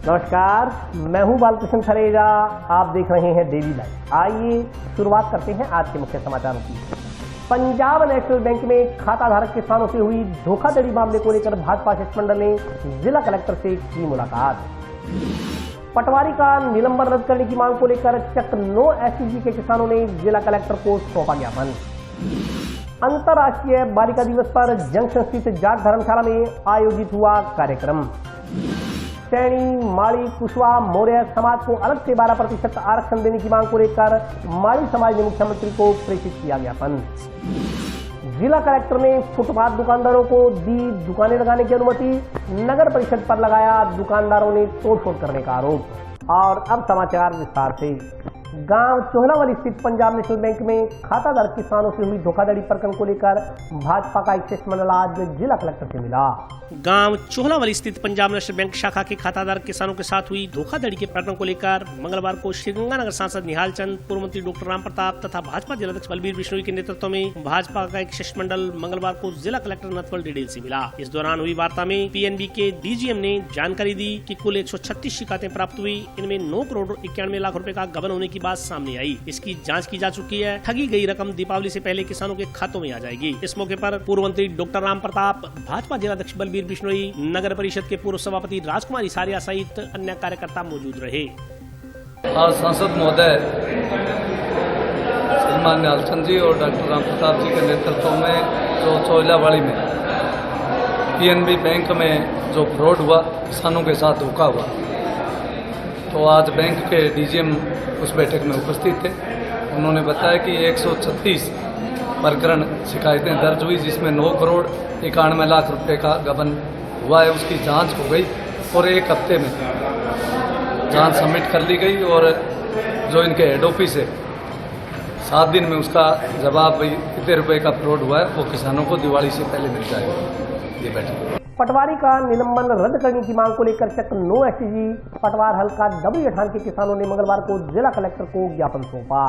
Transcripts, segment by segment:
नमस्कार, मैं हूं बालकृष्ण खरेजा। आप देख रहे हैं डेली लाइव। आइए शुरुआत करते हैं आज के मुख्य समाचारों की। पंजाब नेशनल बैंक में खाताधारक किसानों से हुई धोखाधड़ी मामले को लेकर भाजपा शिष्टमंडल ने जिला कलेक्टर से की मुलाकात। पटवारी का निलंबन रद्द करने की मांग को लेकर चक 9 एसटीजी के किसानों ने जिला कलेक्टर को सौंपा ज्ञापन। अंतर्राष्ट्रीय बालिका दिवस पर जंक्शन स्थित जाट धर्मशाला में आयोजित हुआ कार्यक्रम। सैनी, माड़ी, कुशवाहा, मौर्य समाज को अलग से 12% आरक्षण देने की मांग को लेकर माड़ी समाज ने मुख्यमंत्री को प्रेषित किया ज्ञापन। जिला कलेक्टर ने फुटपाथ दुकानदारों को दी दुकानें लगाने की अनुमति। नगर परिषद पर लगाया दुकानदारों ने तोड़फोड़ करने का आरोप। और अब समाचार विस्तार से। गांव चोहलावल स्थित पंजाब नेशनल बैंक में खाताधारक किसानों से हुई धोखाधड़ी प्रकरण को लेकर भाजपा का एक शिष्टमंडल आज जिला कलेक्टर से मिला। गांव चोहलावल स्थित पंजाब नेशनल बैंक शाखा के खाताधारक किसानों के साथ हुई धोखाधड़ी के प्रकरण को लेकर मंगलवार को श्रीगंगानगर सांसद निहाल चंद, पूर्व मंत्री डॉक्टर राम प्रताप तथा भाजपा जिलाध्यक्ष बलबीर बिश्नोई के नेतृत्व में भाजपा का एक शिष्टमंडल मंगलवार को जिला कलेक्टर नथवल डिडेल से मिला। इस दौरान हुई वार्ता में पीएनबी के डीजीएम ने जानकारी दी कि कुल 136 शिकायतें प्राप्त हुई। इनमें 9 करोड़ 91 लाख रुपए का गबन होने की बात सामने आई। इसकी जांच की जा चुकी है। ठगी गई रकम दीपावली से पहले किसानों के खातों में आ जाएगी। इस मौके पर पूर्व मंत्री डॉक्टर राम प्रताप, भाजपा जिलाध्यक्ष बलबीर बिश्नोई, नगर परिषद के पूर्व सभापति राजकुमार इसारिया सहित अन्य कार्यकर्ता मौजूद रहे। आज सांसद महोदय श्रीमान निहाल चंद जी और डॉक्टर राम प्रताप जी के नेतृत्व में जो चोहलावाली में पीएनबी बैंक में जो फ्रॉड हुआ, किसानों के साथ धोखा हुआ, तो आज बैंक के डीजीएम उस बैठक में उपस्थित थे। उन्होंने बताया कि 136 प्रकरण शिकायतें दर्ज हुई, जिसमें 9 करोड़ 91 लाख रुपए का गबन हुआ है। उसकी जांच हो गई और 1 हफ्ते में जांच सबमिट कर ली गई और जो इनके हेड ऑफिस है 7 दिन में उसका जवाब कितने रुपए का फ्रॉड हुआ है वो किसानों को दिवाली से पहले मिल जाएगा। ये बैठक पटवारी का निलंबन रद्द करने की मांग को लेकर चक 9 एसटीजी पटवार हल्का डबरी अठान के किसानों ने मंगलवार को जिला कलेक्टर को ज्ञापन सौंपा।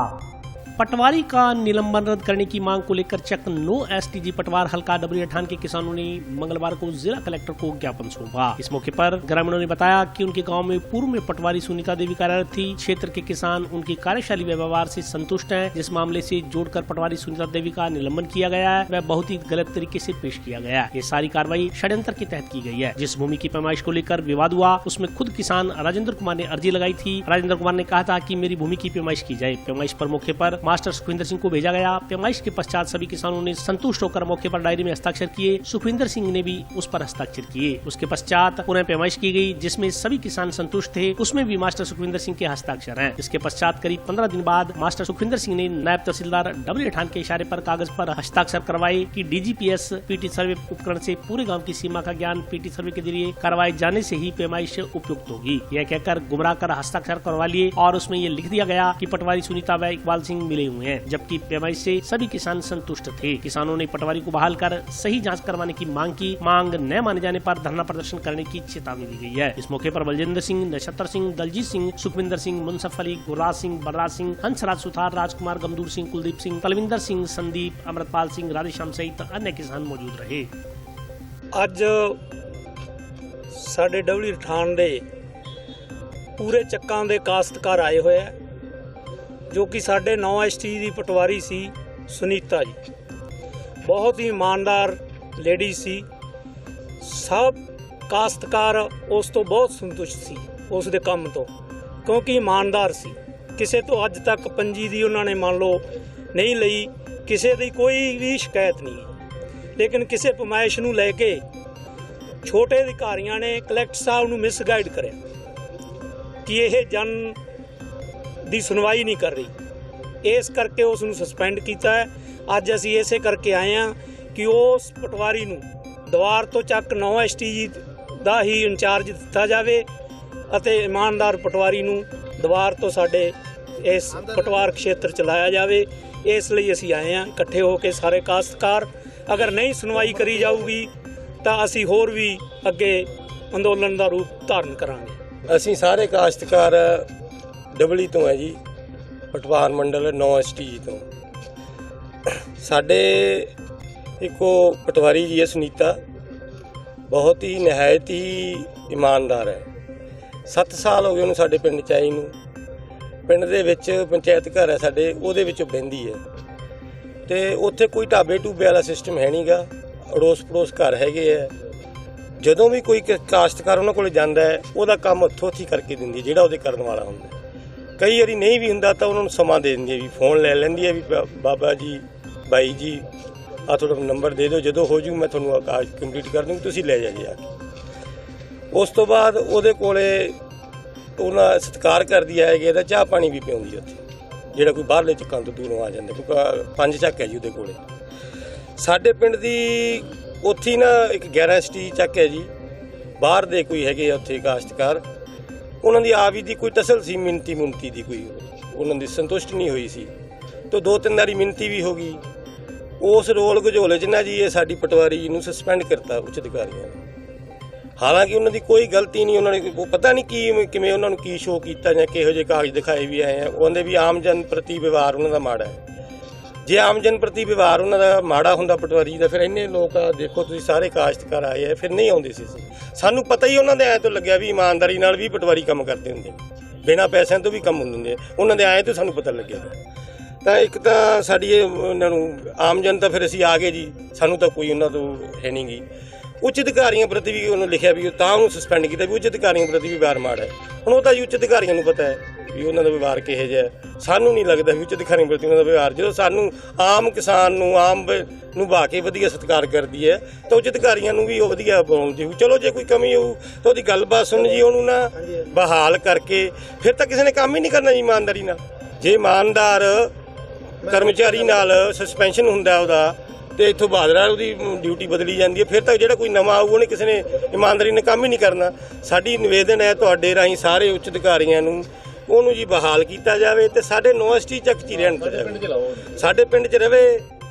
पटवारी का निलंबन रद्द करने की मांग को लेकर चक 9 एसटीजी पटवार हल्का डबरी अठान के किसानों ने मंगलवार को जिला कलेक्टर को ज्ञापन सौंपा। इस मौके पर ग्रामीणों ने बताया कि उनके गांव में पूर्व में पटवारी सुनीता देवी कार्यरत थी। क्षेत्र के किसान उनकी कार्यशाली व्यवहार से संतुष्ट हैं। जिस मामले से जोड़कर पटवारी सुनीता देवी का निलंबन किया गया है वह बहुत ही गलत तरीके से पेश किया गया है। ये सारी कार्रवाई षड्यंत्र के तहत की गई है। जिस भूमि की पैमाइश को लेकर विवाद हुआ उसमें खुद किसान राजेंद्र कुमार ने अर्जी लगाई थी। राजेंद्र कुमार ने कहा था कि मेरी भूमि की पैमाइश की जाए। पैमाइश पर मौके पर मास्टर सुखविंदर सिंह को भेजा गया। पैमाइश के पश्चात सभी किसानों ने संतुष्ट होकर मौके पर डायरी में हस्ताक्षर किए। सुखविंदर सिंह ने भी उस पर हस्ताक्षर किए। उसके पश्चात पुनः पैमाइश की गई जिसमें सभी किसान संतुष्ट थे। उसमें भी मास्टर सुखविंदर सिंह के हस्ताक्षर हैं। इसके पश्चात करीब 15 दिन बाद मास्टर सुखविंदर सिंह ने नायब तहसीलदार डबरी अठान के इशारे पर कागज पर हस्ताक्षर करवाए कि डीजीपीएस पीटी सर्वे उपकरण से पूरे गाँव की सीमा का ज्ञान पीटी सर्वे के जरिए करवाए जाने से ही पैमाइश उपयुक्त होगी। यह कहकर गुमराह कर हस्ताक्षर करवा लिए और उसमें ये लिख दिया गया कि पटवारी सुनीता व इकबाल सिंह मिले हुए हैं, जबकि पैमाइश से सभी किसान संतुष्ट थे। किसानों ने पटवारी को बहाल कर सही जांच करवाने की मांग की। मांग न माने जाने पर धरना प्रदर्शन करने की चेतावनी दी गई है। इस मौके पर बलजिंदर सिंह, नक्षत्र सिंह, दलजीत सिंह, सुखविंदर सिंह, मुनसफ अली, गुरराज सिंह, बलराज सिंह, हंसराज सुथार, राजकुमार, गमदूर सिंह, कुलदीप सिंह, तलविंदर सिंह, संदीप, अमृतपाल सिंह, राधेश्याम सहित अन्य किसान मौजूद रहे। ਅੱਜ ਸਾਡੇ ਡਬਲੀ ਠਾਣ ਦੇ ਪੂਰੇ ਚੱਕਾਂ ਦੇ ਕਾਸ਼ਤਕਾਰ ਆਏ ਹੋਏ ਆ ਜੋ ਕਿ ਸਾਡੇ 9 ਐਸਟੀ ਦੀ ਪਟਵਾਰੀ ਸੀ ਸੁਨੀਤਾ ਜੀ। ਬਹੁਤ ਹੀ ਇਮਾਨਦਾਰ ਲੇਡੀ ਸੀ। ਸਭ ਕਾਸ਼ਤਕਾਰ ਉਸ ਤੋਂ ਬਹੁਤ ਸੰਤੁਸ਼ਟ ਸੀ, ਉਸ ਦੇ ਕੰਮ ਤੋਂ, ਕਿਉਂਕਿ ਇਮਾਨਦਾਰ ਸੀ। ਕਿਸੇ ਤੋਂ ਅੱਜ ਤੱਕ ਪੰਜੀ ਦੀ ਉਹਨਾਂ ਨੇ ਮੰਨ ਲਓ ਨਹੀਂ ਲਈ, ਕਿਸੇ ਦੀ ਕੋਈ ਵੀ ਸ਼ਿਕਾਇਤ ਨਹੀਂ। ਲੇਕਿਨ ਕਿਸੇ ਪਮਾਇਸ਼ ਨੂੰ ਲੈ ਕੇ ਛੋਟੇ ਅਧਿਕਾਰੀਆਂ ਨੇ ਕਲੈਕਟਰ ਸਾਹਿਬ ਨੂੰ ਮਿਸਗਾਈਡ ਕਰਿਆ ਕਿ ਇਹ ਜਨ ਦੀ ਸੁਣਵਾਈ ਨਹੀਂ ਕਰ ਰਹੀ। ਇਸ ਕਰਕੇ ਉਸ ਨੂੰ ਸਸਪੈਂਡ ਕੀਤਾ ਹੈ। ਅੱਜ ਅਸੀਂ ਇਸੇ ਕਰਕੇ ਆਏ ਹਾਂ ਕਿ ਉਸ ਪਟਵਾਰੀ ਨੂੰ ਦੁਆਰ ਤੋਂ ਚੱਕ 9 ਐਸਟੀਜੀ ਦਾ ਹੀ ਇੰਚਾਰਜ ਦਿੱਤਾ ਜਾਵੇ ਅਤੇ ਇਮਾਨਦਾਰ ਪਟਵਾਰੀ ਨੂੰ ਦੁਆਰ ਤੋਂ ਸਾਡੇ ਇਸ ਪਟਵਾਰ ਖੇਤਰ ਚ ਲਾਇਆ ਜਾਵੇ। ਇਸ ਲਈ ਅਸੀਂ ਆਏ ਹਾਂ ਇਕੱਠੇ ਹੋ ਕੇ ਸਾਰੇ ਕਾਸ਼ਤਕਾਰ। ਅਗਰ ਨਹੀਂ ਸੁਣਵਾਈ ਕਰੀ ਜਾਊਗੀ ਤਾਂ ਅਸੀਂ ਹੋਰ ਵੀ ਅੱਗੇ ਅੰਦੋਲਨ ਦਾ ਰੂਪ ਧਾਰਨ ਕਰਾਂਗੇ। ਅਸੀਂ ਸਾਰੇ ਕਾਸ਼ਤਕਾਰ ਡਬਲੀ ਤੋਂ ਹੈ ਜੀ, ਪਟਵਾਰ ਮੰਡਲ 9 ਐਸਟੀਜੀ ਤੋਂ। ਸਾਡੇ ਇੱਕੋ ਪਟਵਾਰੀ ਜੀ ਹੈ ਸੁਨੀਤਾ, ਬਹੁਤ ਹੀ ਨਿਹਾਇਤ ਹੀ ईमानदार है। 7 ਸਾਲ ਹੋ ਗਏ ਉਹਨੂੰ ਸਾਡੇ ਪਿੰਡ 'ਚ ਆਈ ਨੂੰ। ਪਿੰਡ ਦੇ ਵਿੱਚ ਪੰਚਾਇਤ ਘਰ ਹੈ ਸਾਡੇ, ਉਹਦੇ ਵਿੱਚੋਂ ਬਹਿੰਦੀ ਹੈ ਤੇ ਉੱਥੇ ਕੋਈ ਢਾਬੇ ਢੂਬੇ ਵਾਲਾ ਸਿਸਟਮ ਹੈ ਨਹੀਂਗਾ। ਅੜੋਸ ਪੜੋਸ ਘਰ ਹੈਗੇ ਆ। ਜਦੋਂ ਵੀ ਕੋਈ ਕਾਸ਼ਤਕਾਰ ਉਹਨਾਂ ਕੋਲ ਜਾਂਦਾ ਹੈ ਉਹਦਾ ਕੰਮ ਹੱਥੋਂ ਹੱਥੀ ਕਰਕੇ ਦਿੰਦੀ, ਜਿਹੜਾ ਉਹਦੇ ਕਰਨ ਵਾਲਾ ਹੁੰਦਾ। ਕਈ ਵਾਰੀ ਨਹੀਂ ਵੀ ਹੁੰਦਾ ਤਾਂ ਉਹਨਾਂ ਨੂੰ ਸਮਾਂ ਦੇ ਦਿੰਦੀ ਹੈ, ਵੀ ਫੋਨ ਲੈ ਲੈਂਦੀ ਹੈ ਵੀ ਬਾਬਾ ਜੀ ਬਾਈ ਜੀ ਆ ਤੁਹਾਡਾ ਨੰਬਰ ਦੇ ਦਿਓ, ਜਦੋਂ ਹੋ ਜੂ ਮੈਂ ਤੁਹਾਨੂੰ ਆਕਾਸ਼ ਕੰਪਲੀਟ ਕਰ ਦੂੰਗੀ, ਤੁਸੀਂ ਲੈ ਜਾਈਏ ਆ ਕੇ। ਉਸ ਤੋਂ ਬਾਅਦ ਉਹਦੇ ਕੋਲੇ ਉਹਨਾਂ ਸਤਿਕਾਰ ਕਰਦੀ ਹੈ ਕਿ ਇਹਦਾ ਚਾਹ ਪਾਣੀ ਵੀ ਪਿਆਉਂਦੀ ਉੱਥੇ, ਜਿਹੜਾ ਕੋਈ ਬਾਹਰਲੇ ਚੱਕਾਂ ਤੋਂ ਦੂਰੋਂ ਆ ਜਾਂਦਾ, ਕਿਉਂਕਿ 5 ਚੱਕ ਹੈ ਜੀ ਉਹਦੇ ਕੋਲੇ। ਸਾਡੇ ਪਿੰਡ ਦੀ ਉੱਥੇ ਨਾ ਇੱਕ 11 ਸਟੀ ਚੱਕ ਹੈ ਜੀ, ਬਾਹਰ ਦੇ ਕੋਈ ਹੈਗੇ ਆ ਉੱਥੇ ਕਾਸ਼ਤਕਾਰ, ਉਹਨਾਂ ਦੀ ਆਪ ਹੀ ਦੀ ਕੋਈ ਟਸਲ ਸੀ ਮਿੰਤੀ ਮੁੰਤੀ ਦੀ, ਕੋਈ ਉਹਨਾਂ ਦੀ ਸੰਤੁਸ਼ਟ ਨਹੀਂ ਹੋਈ ਸੀ ਤਾਂ 2-3 ਵਾਰੀ ਮਿੰਤੀ ਵੀ ਹੋ ਗਈ। ਉਸ ਰੋਲ ਗਝੋਲੇ 'ਚ ਨਾ ਜੀ ਇਹ ਸਾਡੀ ਪਟਵਾਰੀ ਨੂੰ ਸਸਪੈਂਡ ਕਰਤਾ ਉੱਚ ਅਧਿਕਾਰੀਆਂ ਨੇ। ਹਾਲਾਂਕਿ ਉਹਨਾਂ ਦੀ ਕੋਈ ਗਲਤੀ ਨਹੀਂ, ਉਹਨਾਂ ਨੇ ਪਤਾ ਨਹੀਂ ਕਿਵੇਂ ਉਹਨਾਂ ਨੂੰ ਕੀ ਸ਼ੋਅ ਕੀਤਾ ਜਾਂ ਕਿਹੋ ਜਿਹੇ ਕਾਗਜ਼ ਦਿਖਾਏ ਵੀ ਆਏ ਆ। ਉਹ ਕਹਿੰਦੇ ਵੀ ਆਮ ਜਨ ਪ੍ਰਤੀ ਵਿਵਹਾਰ ਉਹਨਾਂ ਦਾ ਮਾੜਾ ਹੈ। ਜੇ ਆਮ ਜਨ ਪ੍ਰਤੀ ਵਿਵਹਾਰ ਉਹਨਾਂ ਦਾ ਮਾੜਾ ਹੁੰਦਾ ਪਟਵਾਰੀ ਦਾ, ਫਿਰ ਇੰਨੇ ਲੋਕ ਦੇਖੋ ਤੁਸੀਂ ਸਾਰੇ ਕਾਸ਼ਤਕਾਰ ਆਏ ਆ, ਫਿਰ ਨਹੀਂ ਆਉਂਦੇ ਸੀ। ਸਾਨੂੰ ਪਤਾ ਹੀ ਉਹਨਾਂ ਦੇ ਐਂ ਤੋਂ ਲੱਗਿਆ ਵੀ ਇਮਾਨਦਾਰੀ ਨਾਲ ਵੀ ਪਟਵਾਰੀ ਕੰਮ ਕਰਦੇ ਹੁੰਦੇ, ਬਿਨਾਂ ਪੈਸਿਆਂ ਤੋਂ ਵੀ ਕੰਮ ਹੁੰਦੇ, ਉਹਨਾਂ ਦੇ ਐਂ ਤੋਂ ਸਾਨੂੰ ਪਤਾ ਲੱਗਿਆ। ਤਾਂ ਇੱਕ ਤਾਂ ਸਾਡੀ ਇਹ ਉਹਨਾਂ ਨੂੰ ਆਮ ਜਨਤਾ, ਫਿਰ ਅਸੀਂ ਆ ਗਏ ਜੀ, ਸਾਨੂੰ ਤਾਂ ਕੋਈ ਉਹਨਾਂ ਤੋਂ ਹੈ ਨਹੀਂ ਗੀ। ਉੱਚ ਅਧਿਕਾਰੀਆਂ ਪ੍ਰਤੀ ਵੀ ਉਹਨੂੰ ਲਿਖਿਆ ਵੀ ਤਾਂ ਉਹਨੂੰ ਸਸਪੈਂਡ ਕੀਤਾ ਵੀ ਉੱਚ ਅਧਿਕਾਰੀਆਂ ਪ੍ਰਤੀ ਵੀ ਵਿਵਹਾਰ ਮਾੜਾ ਹੈ। ਹੁਣ ਉਹ ਤਾਂ ਜੀ ਉੱਚ ਅਧਿਕਾਰੀਆਂ ਨੂੰ ਪਤਾ ਹੈ ਵੀ ਉਹਨਾਂ ਦਾ ਵਿਵਹਾਰ ਕਿਹੋ ਜਿਹਾ। ਸਾਨੂੰ ਨਹੀਂ ਲੱਗਦਾ ਵੀ ਉੱਚ ਅਧਿਕਾਰੀਆਂ ਪ੍ਰਤੀ ਉਹਨਾਂ ਦਾ ਵਿਵਹਾਰ, ਜਦੋਂ ਸਾਨੂੰ ਆਮ ਕਿਸਾਨ ਨੂੰ ਆਮ ਨੂੰ ਬਹਾ ਕੇ ਵਧੀਆ ਸਤਿਕਾਰ ਕਰਦੀ ਹੈ ਤਾਂ ਉੱਚ ਅਧਿਕਾਰੀਆਂ ਨੂੰ ਵੀ ਉਹ ਵਧੀਆ ਬੋਲਦੀ ਹੋਊ। ਚਲੋ ਜੇ ਕੋਈ ਕਮੀ ਹੋਊ ਤਾਂ ਉਹਦੀ ਗੱਲਬਾਤ ਸੁਣ ਜੀ, ਉਹਨੂੰ ਨਾ ਬਹਾਲ ਕਰਕੇ, ਫਿਰ ਤਾਂ ਕਿਸੇ ਨੇ ਕੰਮ ਹੀ ਨਹੀਂ ਕਰਨਾ ਜੀ ਇਮਾਨਦਾਰੀ ਨਾਲ। ਜੇ ਇਮਾਨਦਾਰ ਕਰਮਚਾਰੀ ਨਾਲ ਸਸਪੈਂਸ਼ਨ ਹੁੰਦਾ ਉਹਦਾ ਤੇ ਇੱਥੋਂ ਬਹਾਦਰਾ ਉਹਦੀ ਡਿਊਟੀ ਬਦਲੀ ਜਾਂਦੀ ਹੈ, ਫਿਰ ਤਾਂ ਜਿਹੜਾ ਕੋਈ ਨਵਾਂ ਆਊ ਉਹਨੇ ਕਿਸੇ ਨੇ ਇਮਾਨਦਾਰੀ ਨਾਲ ਕੰਮ ਹੀ ਨਹੀਂ ਕਰਨਾ। ਸਾਡੀ ਨਿਵੇਦਨ ਹੈ ਤੁਹਾਡੇ ਰਾਹੀਂ ਸਾਰੇ ਉੱਚ ਅਧਿਕਾਰੀਆਂ ਨੂੰ, ਉਹਨੂੰ ਜੀ ਬਹਾਲ ਕੀਤਾ ਜਾਵੇ ਤੇ ਸਾਡੇ ਯੂਨੀਵਰਸਿਟੀ ਚੱਕ 'ਚ ਰਹਿਣ ਦਿੱਤਾ ਜਾਵੇ, ਸਾਡੇ ਪਿੰਡ 'ਚ ਰਵੇ।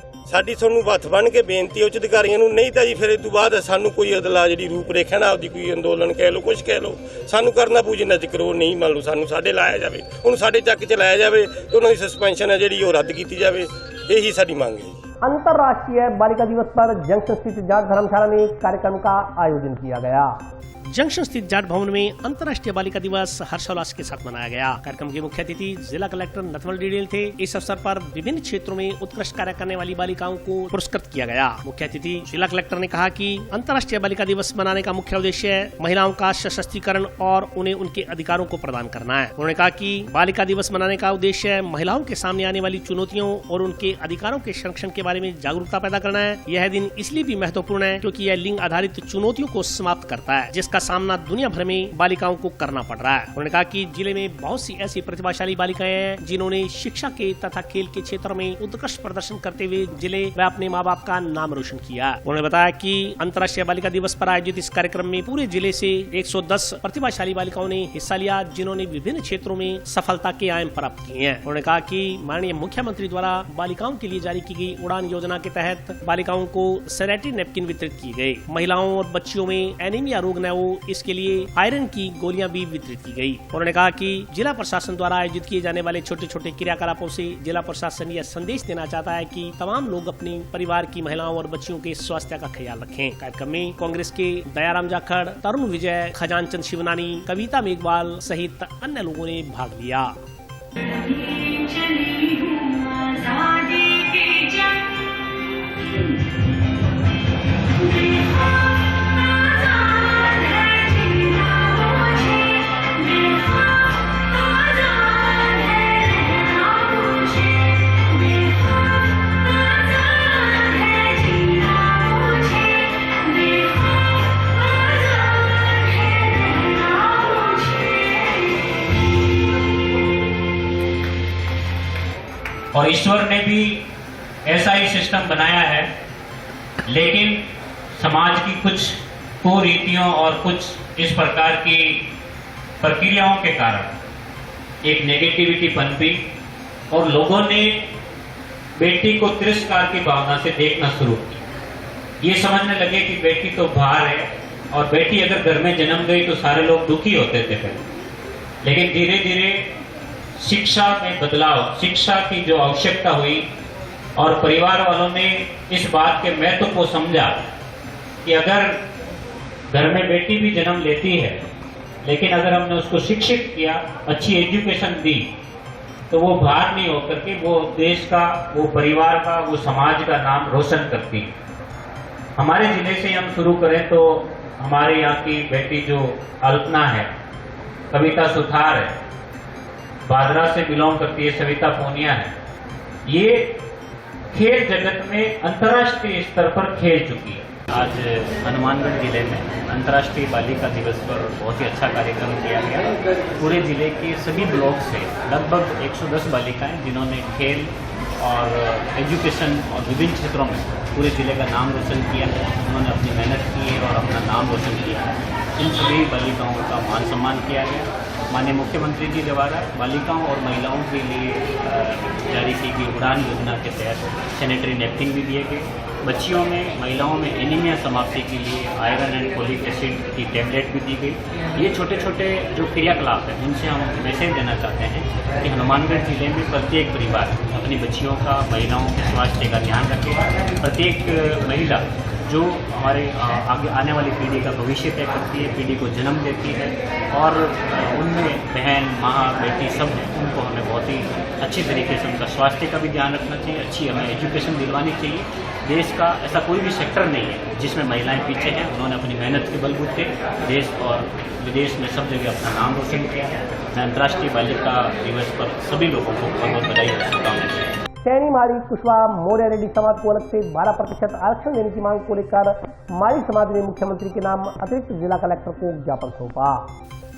ਸਾਡੀ ਤੁਹਾਨੂੰ ਹੱਥ ਬੰਨ ਕੇ ਬੇਨਤੀ ਉੱਚ ਅਧਿਕਾਰੀਆਂ ਨੂੰ, ਨਹੀਂ ਤਾਂ ਜੀ ਫਿਰ ਇਸ ਤੋਂ ਬਾਅਦ ਸਾਨੂੰ ਕੋਈ ਅਦਲਾ ਜਿਹੜੀ ਰੂਪ ਰੇਖਾ ਨਾ ਆਪਦੀ ਕੋਈ ਅੰਦੋਲਨ ਕਹਿ ਲਓ, ਕੁਛ ਕਹਿ ਲਓ, ਸਾਨੂੰ ਕਰਨਾ ਪਊ ਜਿੰਨਾ ਚਿਰ ਉਹ ਨਹੀਂ ਮੰਨ ਲਓ ਸਾਨੂੰ ਸਾਡੇ ਲਾਇਆ ਜਾਵੇ, ਉਹਨੂੰ ਸਾਡੇ ਚੱਕ 'ਚ ਲਾਇਆ ਜਾਵੇ ਤੇ ਉਹਨਾਂ ਦੀ ਸਸਪੈਂਸ਼ਨ ਹੈ ਜਿਹੜੀ ਉਹ ਰੱਦ ਕੀਤੀ जावे, यही साडी मांग है। अंतर्राष्ट्रीय बालिका दिवस पर जंक्शन स्थित जाट धर्मशाला में कार्यक्रम का आयोजन किया गया। जंक्शन स्थित जाट भवन में अंतर्राष्ट्रीय बालिका दिवस हर्षोल्लास के साथ मनाया गया। कार्यक्रम के मुख्य अतिथि जिला कलेक्टर नथवल डिडेल थे। इस अवसर पर विभिन्न क्षेत्रों में उत्कृष्ट कार्य करने वाली बालिकाओं को पुरस्कृत किया गया। मुख्य अतिथि जिला कलेक्टर ने कहा कि अंतर्राष्ट्रीय बालिका दिवस मनाने का मुख्य उद्देश्य महिलाओं का सशक्तिकरण और उन्हें उनके अधिकारों को प्रदान करना है। उन्होंने कहा कि बालिका दिवस मनाने का उद्देश्य महिलाओं के सामने आने वाली चुनौतियों और उनके अधिकारों के संरक्षण के बारे में जागरूकता पैदा करना है। यह दिन इसलिए भी महत्वपूर्ण है क्योंकि यह लिंग आधारित चुनौतियों को समाप्त करता है जिसका सामना दुनिया भर में बालिकाओं को करना पड़ रहा है। उन्होंने कहा कि जिले में बहुत सी ऐसी प्रतिभाशाली बालिकाएं हैं जिन्होंने शिक्षा के तथा खेल के क्षेत्र में उत्कृष्ट प्रदर्शन करते हुए जिले व अपने माँ बाप का नाम रोशन किया। उन्होंने बताया कि अंतर्राष्ट्रीय बालिका दिवस पर आयोजित इस कार्यक्रम में पूरे जिले से 110 प्रतिभाशाली बालिकाओं ने हिस्सा लिया जिन्होंने विभिन्न क्षेत्रों में सफलता के आयाम प्राप्त किए हैं। उन्होंने कहा कि माननीय मुख्यमंत्री द्वारा बालिकाओं के लिए जारी की गई उड़ान योजना के तहत बालिकाओं को सैनिटरी नैपकिन वितरित की गई। महिलाओं और बच्चियों में एनीमिया रोग न हो इसके लिए आयरन की गोलियां भी वितरित की गई। उन्होंने कहा कि जिला प्रशासन द्वारा आयोजित किए जाने वाले छोटे छोटे क्रियाकलापों से जिला प्रशासन यह संदेश देना चाहता है कि तमाम लोग अपने परिवार की महिलाओं और बच्चियों के स्वास्थ्य का ख्याल रखें। कार्यक्रम में कांग्रेस के दयाराम जाखड़, तरुण विजय, खजानचंद शिवनानी, कविता मेघवाल सहित अन्य लोगों ने भाग लिया। और ईश्वर ने भी ऐसा ही सिस्टम बनाया है, लेकिन समाज की कुछ कुरीतियों और कुछ इस प्रकार की प्रक्रियाओं के कारण एक नेगेटिविटी पनपी और लोगों ने बेटी को तिरस्कार की भावना से देखना शुरू की। ये समझने लगे कि बेटी तो बाहर है और बेटी अगर घर में जन्म गई तो सारे लोग दुखी होते थे पहले, लेकिन धीरे धीरे शिक्षा में बदलाव, शिक्षा की जो आवश्यकता हुई और परिवार वालों ने इस बात के महत्व को समझा कि अगर घर में बेटी भी जन्म लेती है लेकिन अगर हमने उसको शिक्षित किया, अच्छी एजुकेशन दी, तो वो बाहर नहीं होकर के वो देश का, वो परिवार का, वो समाज का नाम रोशन करती है। हमारे जिले से हम शुरू करें तो हमारे यहाँ की बेटी जो अल्पना है, कविता सुथार है, बादरा से बिलोंग करती है, सविता पूनिया है, ये खेल जगत में अंतर्राष्ट्रीय स्तर पर खेल चुकी है। आज हनुमानगढ़ जिले में अंतर्राष्ट्रीय बालिका दिवस पर बहुत ही अच्छा कार्यक्रम किया गया। पूरे जिले के सभी ब्लॉक से लगभग 110 बालिकाएं जिन्होंने खेल और एजुकेशन और विभिन्न क्षेत्रों में पूरे जिले का नाम रोशन किया है, उन्होंने अपनी मेहनत की है और अपना नाम रोशन किया है। इन सभी बालिकाओं का मान सम्मान किया गया। माननीय मुख्यमंत्री जी द्वारा बालिकाओं और महिलाओं के लिए जारी की गई उड़ान योजना के तहत सैनिटरी नैपकिन भी दिए गए। बच्चियों में, महिलाओं में एनीमिया समाप्ति के लिए आयरन एंड फोलिक एसिड की टैबलेट भी दी गई। ये छोटे छोटे जो क्रियाकलाप हैं उनसे हम मैसेज देना चाहते हैं कि हनुमानगढ़ जिले में प्रत्येक परिवार अपनी बच्चियों का, महिलाओं के स्वास्थ्य का ध्यान रखे। प्रत्येक महिला जो हमारे आगे आने वाली पीढ़ी का भविष्य तय करती है, पीढ़ी को जन्म देती है, और उनमें बहन, माँ, बेटी सब हैं, उनको हमें बहुत ही अच्छी तरीके से उनका स्वास्थ्य का भी ध्यान रखना चाहिए। अच्छी हमें एजुकेशन दिलवानी चाहिए। देश का ऐसा कोई भी सेक्टर नहीं है जिसमें महिलाएं पीछे हैं। उन्होंने अपनी मेहनत के बलबूते देश और विदेश में सब जगह अपना नाम रोशन किया है। मैं अंतर्राष्ट्रीय बालिका दिवस पर सभी लोगों को बहुत बहुत बधाई और शुभकामनाएं। सैनी, माड़ी, कुशवाहा, मौर्य, रेड्डी समाज को अलग से 12% आरक्षण देने की मांग को लेकर माड़ी समाज ने मुख्यमंत्री के नाम अतिरिक्त जिला कलेक्टर को ज्ञापन सौंपा।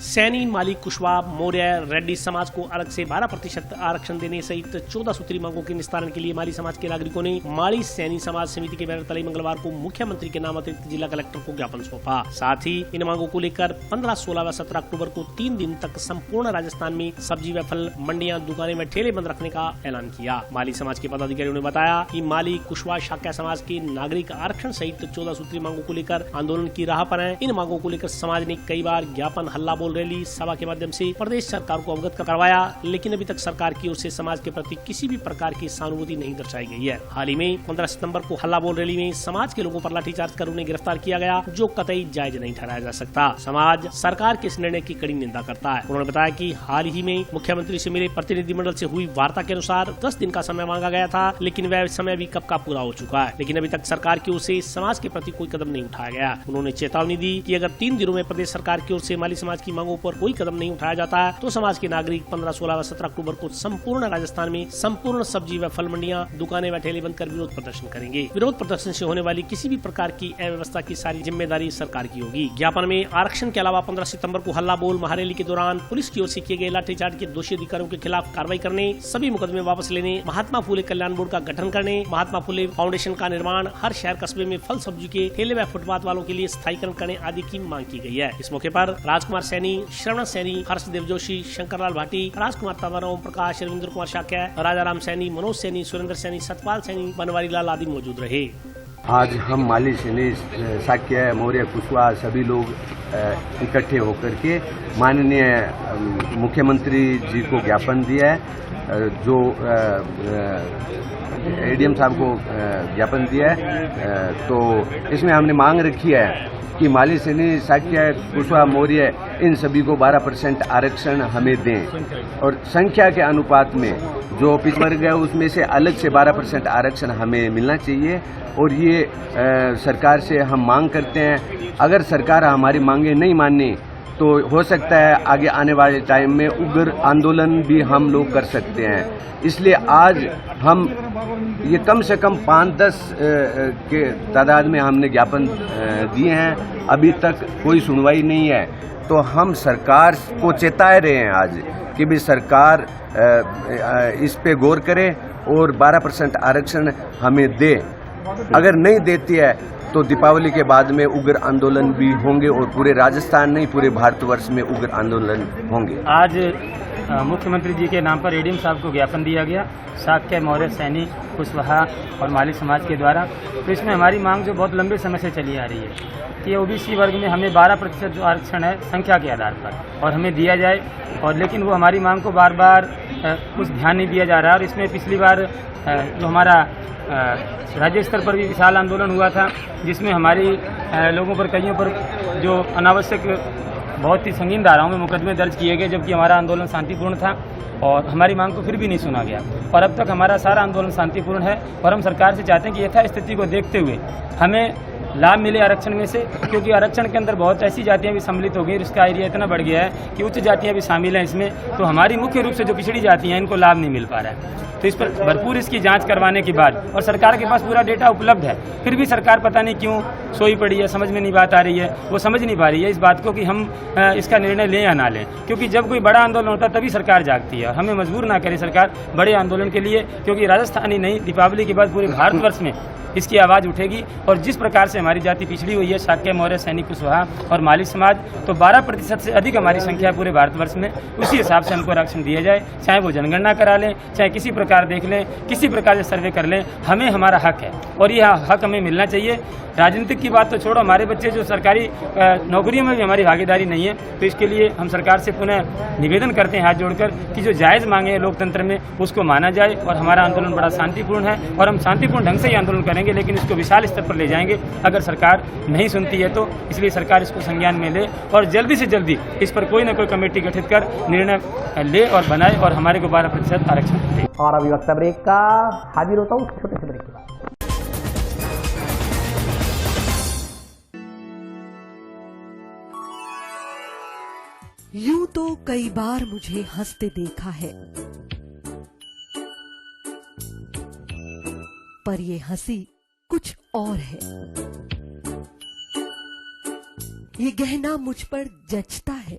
सैनी, माली, कुशवाहा, मौर्य, रेड्डी समाज को अलग से 12% आरक्षण देने सहित 14 सूत्री मांगों के निस्तारण के लिए माली समाज के नागरिकों ने माली सैनी समाज समिति के बैनर तले मंगलवार को मुख्यमंत्री के नाम अतिरिक्त जिला कलेक्टर को ज्ञापन सौंपा। साथ ही इन मांगों को लेकर 15, 16 व 17 अक्टूबर को 3 दिन तक संपूर्ण राजस्थान में सब्जी व फल मंडियां, दुकानें व ठेले बंद रखने का ऐलान किया। माली समाज के पदाधिकारियों ने बताया कि माली, कुशवाहा, शाक्या समाज के नागरिक आरक्षण सहित 14 सूत्री मांगों को लेकर आंदोलन की राह पर हैं। इन मांगों को लेकर समाज ने कई बार ज्ञापन, हल्ला बोल, रैली, सभा के माध्यम से प्रदेश सरकार को अवगत करवाया, लेकिन अभी तक सरकार की ओर से समाज के प्रति किसी भी प्रकार की सहानुभूति नहीं दर्शाई गई है। हाल ही में 15 सितंबर को हल्ला बोल रैली में समाज के लोगों पर लाठीचार्ज कर उन्हें गिरफ्तार किया गया, जो कतई जायज नहीं ठहराया जा सकता। समाज सरकार के इस निर्णय की कड़ी निंदा करता है। उन्होंने बताया कि हाल ही में मुख्यमंत्री से मिले प्रतिनिधिमंडल से हुई वार्ता के अनुसार 10 दिन का समय मांगा गया था, लेकिन वह समय भी कब का पूरा हो चुका है, लेकिन अभी तक सरकार की ओर से समाज के प्रति कोई कदम नहीं उठाया गया। उन्होंने चेतावनी दी कि अगर 3 दिनों में प्रदेश सरकार की ओर से माली समाज की मांगों पर कोई कदम नहीं उठाया जाता है तो समाज के नागरिक 15, 16 व 17 अक्टूबर को संपूर्ण राजस्थान में संपूर्ण सब्जी व फल मंडियां, दुकानें व ठेले बंद कर विरोध प्रदर्शन करेंगे। विरोध प्रदर्शन से होने वाली किसी भी प्रकार की अव्यवस्था की सारी जिम्मेदारी सरकार की होगी। ज्ञापन में आरक्षण के अलावा 15 सितंबर को हल्ला बोल महारैली के दौरान पुलिस की ओर से किए गए लाठीचार्ज के दोषी अधिकारियों के खिलाफ कार्रवाई करने, सभी मुकदमे वापस लेने, महात्मा फुले कल्याण बोर्ड का गठन करने, महात्मा फुले फाउंडेशन का निर्माण, हर शहर कस्बे में फल सब्जी के ठेले व फुटपाथ वालों के लिए स्थायीकरण करने आदि की मांग की गई है। इस मौके पर राजकुमार सैनी, श्रवण सैनी, हर्षदेव जोशी, शंकरलाल भाटी, राजकुमार तंवर, ओम प्रकाश, रविंद्र कुमार शाक्या, राजाराम सैनी, मनोज सैनी, सुरेंद्र सैनी, सतपाल सैनी, बनवारी लाल आदि मौजूद रहे। आज हम माली सैनी, शाक्य, मौर्य, कुशवाहा सभी लोग इकट्ठे होकर के माननीय मुख्यमंत्री जी को ज्ञापन दिया है, जो एडीएम साहब को ज्ञापन दिया है। तो इसमें हमने मांग रखी है कि माली सैनी, शाक्य, कुशवाहा, मौर्य इन सभी को 12% आरक्षण हमें दें, और संख्या के अनुपात में जो पिछड़ गया उसमें से अलग से 12% आरक्षण हमें मिलना चाहिए। और ये सरकार से हम मांग करते हैं। अगर सरकार हमारी मांगे नहीं माने तो हो सकता है आगे आने वाले टाइम में उग्र आंदोलन भी हम लोग कर सकते हैं। इसलिए आज हम ये कम से कम 5-10 के तादाद में हमने ज्ञापन दिए हैं, अभी तक कोई सुनवाई नहीं है। तो हम सरकार को चेता रहे हैं आज कि भी सरकार इस पे गौर करे और 12% आरक्षण हमें दे। अगर नहीं देती है तो दीपावली के बाद में उग्र आंदोलन भी होंगे, और पूरे राजस्थान नहीं पूरे भारतवर्ष में उग्र आंदोलन होंगे। आज मुख्यमंत्री जी के नाम पर एडीएम साहब को ज्ञापन दिया गया, शाक्य, मौर्य, सैनी, कुशवाहा और माली समाज के द्वारा। तो इसमें हमारी मांग जो बहुत लंबे समय से चली आ रही है कि ओबीसी वर्ग में हमें 12% जो आरक्षण है संख्या के आधार पर और हमें दिया जाए, और लेकिन वो हमारी मांग को बार बार कुछ ध्यान नहीं दिया जा रहा। और इसमें पिछली बार जो हमारा राज्य स्तर पर भी विशाल आंदोलन हुआ था, जिसमें हमारी लोगों पर, कईयों पर जो अनावश्यक बहुत ही संगीन धाराओं में मुकदमे दर्ज किए गए, जबकि हमारा आंदोलन शांतिपूर्ण था और हमारी मांग को फिर भी नहीं सुना गया। और अब तक हमारा सारा आंदोलन शांतिपूर्ण है और हम सरकार से चाहते हैं कि यथा स्थिति को देखते हुए हमें लाभ मिले आरक्षण में से, क्योंकि आरक्षण के अंदर बहुत ऐसी जातियां भी सम्मिलित हो गई, इसका एरिया इतना बढ़ गया है कि उच्च जातियां भी शामिल हैं इसमें। तो हमारी मुख्य रूप से जो पिछड़ी जातियां हैं इनको लाभ नहीं मिल पा रहा है। तो इस पर भरपूर इसकी जांच करवाने के बाद, और सरकार के पास पूरा डेटा उपलब्ध है, फिर भी सरकार पता नहीं क्यों सोई पड़ी है, समझ में नहीं बात आ रही है, वो समझ नहीं पा रही है इस बात को कि हम इसका निर्णय लें या ना लें। क्योंकि जब कोई बड़ा आंदोलन होता है तभी सरकार जागती है। हमें मजबूर ना करे सरकार बड़े आंदोलन के लिए, क्योंकि राजस्थान ही नहीं, दीपावली के बाद पूरे भारतवर्ष में इसकी आवाज़ उठेगी। और जिस प्रकार से हमारी जाति पिछड़ी हुई है, शाक्य, मौर्य, सैनिक, कुशवाहा और माली समाज, तो 12% से अधिक हमारी संख्या है पूरे भारतवर्ष में। उसी हिसाब से हमको आरक्षण दिया जाए, चाहे वो जनगणना करा लें, चाहे किसी प्रकार देख लें, किसी प्रकार से सर्वे कर लें, हमें हमारा हक है और यह हक हमें मिलना चाहिए। राजनीतिक की बात तो छोड़ो, हमारे बच्चे जो सरकारी नौकरियों में भी हमारी भागीदारी नहीं है, तो इसके लिए हम सरकार से पुनः निवेदन करते हैं हाथ जोड़कर कि जो जायज़ मांगे हैं लोकतंत्र में उसको माना जाए। और हमारा आंदोलन बड़ा शांतिपूर्ण है और हम शांतिपूर्ण ढंग से ही आंदोलन करेंगे, लेकिन इसको विशाल स्तर पर ले जाएंगे अगर सरकार नहीं सुनती है तो। इसलिए सरकार इसको संज्ञान में ले और जल्दी से जल्दी इस पर कोई न कोई कमेटी गठित कर निर्णय ले और बनाए और हमारे को 12% आरक्षण दे। और अभी वक्त ब्रेक का, हाजिर होता हूँ छोटे से ब्रेक के बाद। यूं तो कई बार मुझे हंसते देखा है, पर ये हंसी कुछ और है। ये गहना मुझ पर जचता है,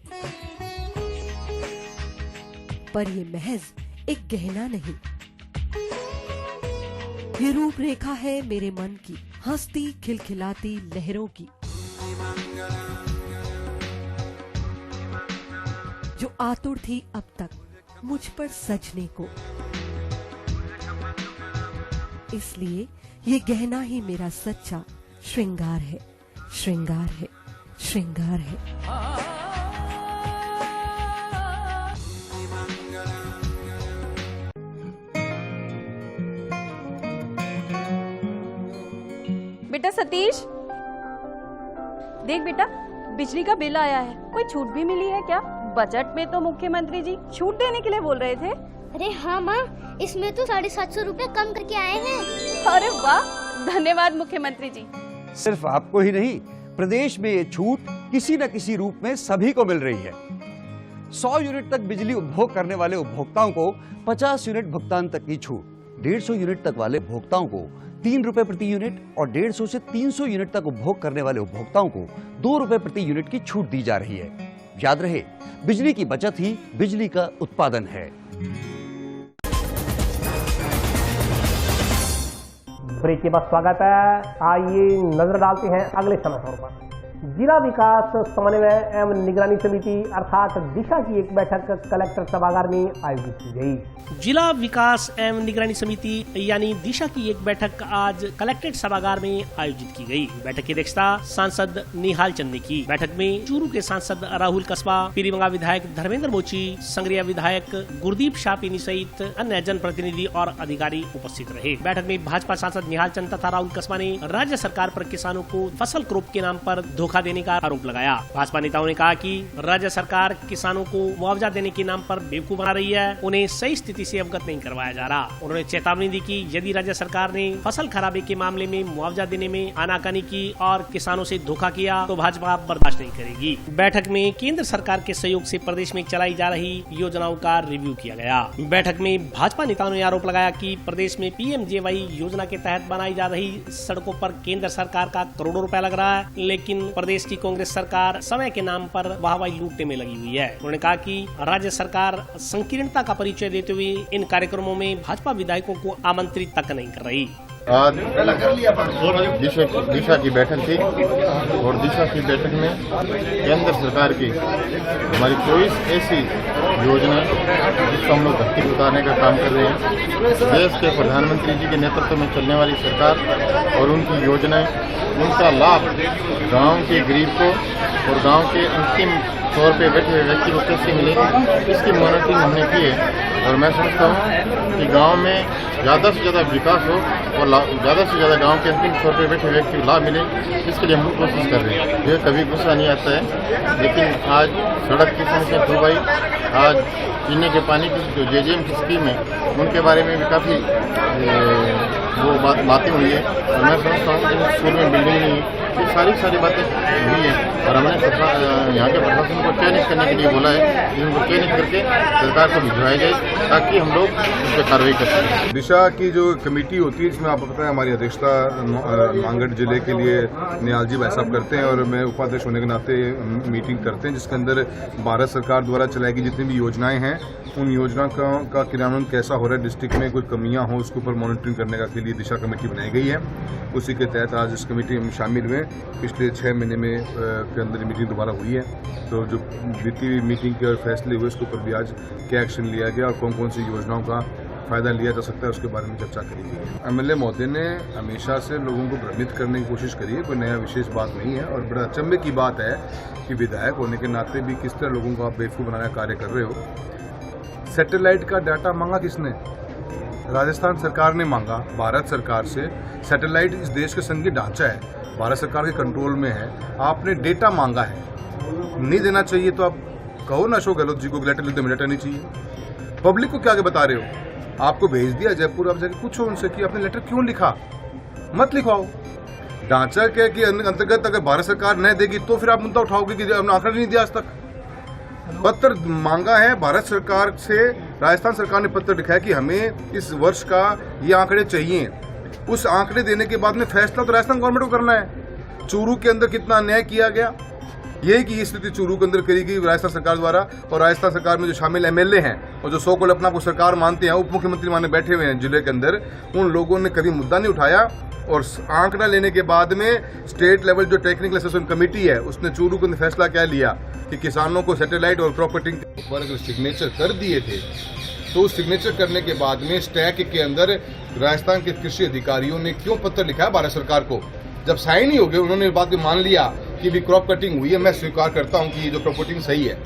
पर ये महज एक गहना नहीं, ये रूपरेखा है मेरे मन की, हंसती खिलखिलाती लहरों की, जो आतुर थी अब तक मुझ पर सजने को। इसलिए ये गहना ही मेरा सच्चा श्रृंगार है, श्रृंगार है, श्रृंगार है। बेटा सतीश, देख बेटा, बिजली का बिल आया है, कोई छूट भी मिली है क्या? बजट में तो मुख्यमंत्री जी छूट देने के लिए बोल रहे थे। अरे हाँ माँ, इसमें तो 750 रुपए कम करके आए हैं। अरे वाह, धन्यवाद मुख्यमंत्री जी। सिर्फ आपको ही नहीं, प्रदेश में ये छूट किसी न किसी रूप में सभी को मिल रही है। 100 यूनिट तक बिजली उपभोग करने वाले उपभोक्ताओं को 50 यूनिट भुगतान तक की छूट, 150 यूनिट तक वाले उपभोक्ताओं को 3 रुपए प्रति यूनिट और 150 से 300 यूनिट तक उपभोग करने वाले उपभोक्ताओं को 2 रुपए प्रति यूनिट की छूट दी जा रही है। याद रहे, बिजली की बचत ही बिजली का उत्पादन है। ब्रेक के बाद स्वागत है। आइए नजर डालते हैं अगले समाचारों पर। जिला विकास समन्वय एवं निगरानी समिति अर्थात दिशा की एक बैठक कलेक्टर सभागार में आयोजित की गई। जिला विकास एवं निगरानी समिति यानी दिशा की एक बैठक आज कलेक्ट्रेट सभागार में आयोजित की गई। बैठक की अध्यक्षता सांसद निहाल चंद ने की। बैठक में चूरू के सांसद राहुल कस्बा, पीरीबंगा विधायक धर्मेंद्र मोची, संग्रिया विधायक गुरदीप शापिनी सहित अन्य जनप्रतिनिधि और अधिकारी उपस्थित रहे। बैठक में भाजपा सांसद निहाल चंद तथा राहुल कस्बा ने राज्य सरकार पर किसानों को फसल क्रॉप के नाम पर धोखा देने का आरोप लगाया। भाजपा नेताओं ने कहा कि राज्य सरकार किसानों को मुआवजा देने के नाम पर बेवकूफ बना रही है, उन्हें सही स्थिति से अवगत नहीं करवाया जा रहा। उन्होंने चेतावनी दी कि यदि राज्य सरकार ने फसल खराबे के मामले में मुआवजा देने में आनाकानी की और किसानों से धोखा किया तो भाजपा बर्दाश्त नहीं करेगी। बैठक में केंद्र सरकार के सहयोग से प्रदेश में चलाई जा रही योजनाओं का रिव्यू किया गया। बैठक में भाजपा नेताओं ने आरोप लगाया कि प्रदेश में PMJY योजना के तहत बनाई जा रही सड़कों पर केंद्र सरकार का करोड़ों रुपया लग रहा है, लेकिन प्रदेश की कांग्रेस सरकार समय के नाम पर वाहवाही लूटने में लगी हुई है। उन्होंने कहा कि राज्य सरकार संकीर्णता का परिचय देते हुए इन कार्यक्रमों में भाजपा विधायकों को आमंत्रित तक नहीं कर रही। आज दिशा की बैठक थी और दिशा की बैठक में केंद्र सरकार की हमारी 24 ऐसी योजना जिसको हम लोग धरती उतारने का काम कर रहे हैं। देश के प्रधानमंत्री जी के नेतृत्व में चलने वाली सरकार और उनकी योजनाएं, उनका लाभ गांव के गरीब को और गांव के अंतिम 100 रुपये बैठे हुए व्यक्ति को कैसे मिलेगी, इसकी मॉनिटरिंग हमने की है। और मैं समझता हूँ कि गांव में ज़्यादा से ज़्यादा विकास हो और ज़्यादा से ज़्यादा गांव के अंतिम 100 रुपये बैठे व्यक्ति को लाभ मिले, इसके लिए हम कोशिश कर रहे हैं। ये कभी गुस्सा नहीं आता है, लेकिन आज सड़क की समस्या हो गई, आज पीने के पानी की जो JJM की स्कीम है उनके बारे में भी काफ़ी वो बातें हुई है। और मैं समझता हूँ कि स्कूल में बिल्डिंग नहीं है, ये सारी बातें हुई है। और हमने यहाँ के प्रशासन को चयनित करने के लिए बोला है, इनको चयनित करके सरकार को भिजवाया जाए ताकि हम लोग उस पर कार्रवाई कर सकें। दिशा की जो कमेटी होती है, इसमें आपको पता है हमारी अध्यक्षता मांगड़ जिले के लिए निहाल जी भाई साहब करते हैं और मैं उपाध्यक्ष होने के नाते मीटिंग करते हैं, जिसके अंदर भारत सरकार द्वारा चलाई गई जितनी भी योजनाएं हैं उन योजना का क्रियान्वयन कैसा हो रहा है, डिस्ट्रिक्ट में कोई कमियां हो उसके ऊपर मॉनिटरिंग करने के लिए दिशा कमेटी बनाई गई है। उसी के तहत आज इस कमेटी में शामिल हुए। पिछले 6 महीने में के अंदर मीटिंग दोबारा हुई है, तो जो बीती मीटिंग के फैसले हुए उसके ऊपर भी आज क्या एक्शन लिया गया और कौन कौन सी योजनाओं का फायदा लिया जा सकता है उसके बारे में चर्चा करी गई। MLA महोदय ने हमेशा से लोगों को भ्रमित करने की कोशिश करी है, कोई नया विशेष बात नहीं है। और बड़ा अचंभे की बात है कि विधायक होने के नाते भी किस तरह लोगों को आप बेवकूफ़ बनाने का कार्य कर रहे हो। सैटेलाइट का डाटा मांगा किसने? राजस्थान सरकार ने मांगा भारत सरकार से। सैटेलाइट इस देश के संघीय ढांचा है, भारत सरकार के कंट्रोल में है। आपने डेटा मांगा है, नहीं देना चाहिए तो आप कहो ना अशोक गहलोत जी को लेटर लिख दो, लेटर नहीं चाहिए। पब्लिक को क्या बता रहे हो? आपको भेज दिया जयपुर, आप जाके पूछो उनसे कि आपने लेटर क्यों लिखा। मत लिखवाओ। ढांचा के अंतर्गत अगर भारत सरकार नहीं देगी तो फिर आप मुद्दा उठाओगे कि हमने आंकड़ा नहीं दिया आज तक। पत्र मांगा है भारत सरकार से, राजस्थान सरकार ने पत्र लिखा है कि हमें इस वर्ष का ये आंकड़े चाहिए। उस आंकड़े देने के बाद में फैसला तो राजस्थान गवर्नमेंट को करना है। चूरू के अंदर कितना अन्याय किया गया, यही की स्थिति चूरू के अंदर करी गई राजस्थान सरकार द्वारा। और राजस्थान सरकार में जो शामिल MLA हैं और जो सो को अपना को सरकार मानते हैं, उप मुख्यमंत्री माने बैठे हुए हैं जिले के अंदर, उन लोगों ने कभी मुद्दा नहीं उठाया। और आंकड़ा लेने के बाद में स्टेट लेवल जो टेक्निकल असेसमेंट कमेटी है उसने चूरू को फैसला क्या लिया कि किसानों को सैटेलाइट और प्रॉपर्टी पर जो सिग्नेचर कर दिए थे, तो उस सिग्नेचर करने के बाद में स्टैक के अंदर राजस्थान के कृषि अधिकारियों ने क्यों पत्र लिखा है भारत सरकार को? जब साइन ही हो गए, उन्होंने बात में मान लिया कि भी क्रॉप कटिंग हुई है, मैं स्वीकार करता हूं कि ये जो प्रॉपर्टी सही है,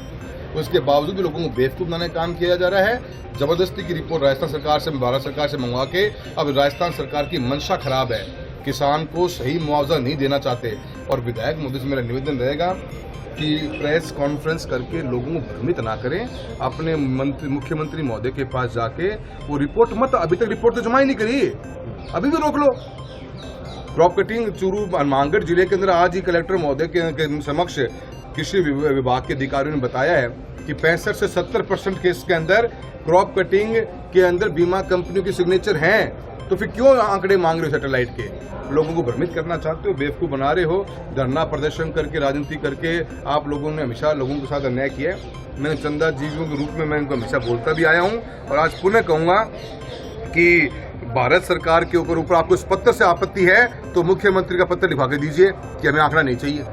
उसके बावजूद भी लोगों को बेवकूफ बनाने का काम किया जा रहा है। जबरदस्ती की रिपोर्ट राजस्थान सरकार से, भारत सरकार से मंगवा के अब राजस्थान सरकार की मंशा खराब है, किसान को सही मुआवजा नहीं देना चाहते। और विधायक मोदी से मेरा निवेदन रहेगा कि प्रेस कॉन्फ्रेंस करके लोगों को भ्रमित ना करें। अपने मुख्यमंत्री महोदय के पास जाके वो रिपोर्ट मत, अभी तक रिपोर्ट तो जमा ही नहीं करी, अभी भी रोक लो। क्रॉप कटिंग चूरू मांगड़ जिले के अंदर आज ही कलेक्टर महोदय के समक्ष कृषि विभाग के अधिकारियों ने बताया है कि 65 से 70% केस के अंदर क्रॉप कटिंग के अंदर बीमा कंपनियों की सिग्नेचर हैं। तो फिर क्यों आंकड़े मांग रहे हो सैटेलाइट के? लोगों को भ्रमित करना चाहते हो, बेवकूफ बना रहे हो। धरना प्रदर्शन करके, राजनीति करके आप लोगों ने हमेशा लोगों के साथ अन्याय किया है। मैंने चंदा जीवियों के रूप में मैं इनको हमेशा बोलता भी आया हूं और आज पुनः कहूंगा कि भारत सरकार के ऊपर आपको इस पत्र से आपत्ति है तो मुख्यमंत्री का पत्र लिखवा के दीजिए कि हमें आंकड़ा नहीं चाहिए।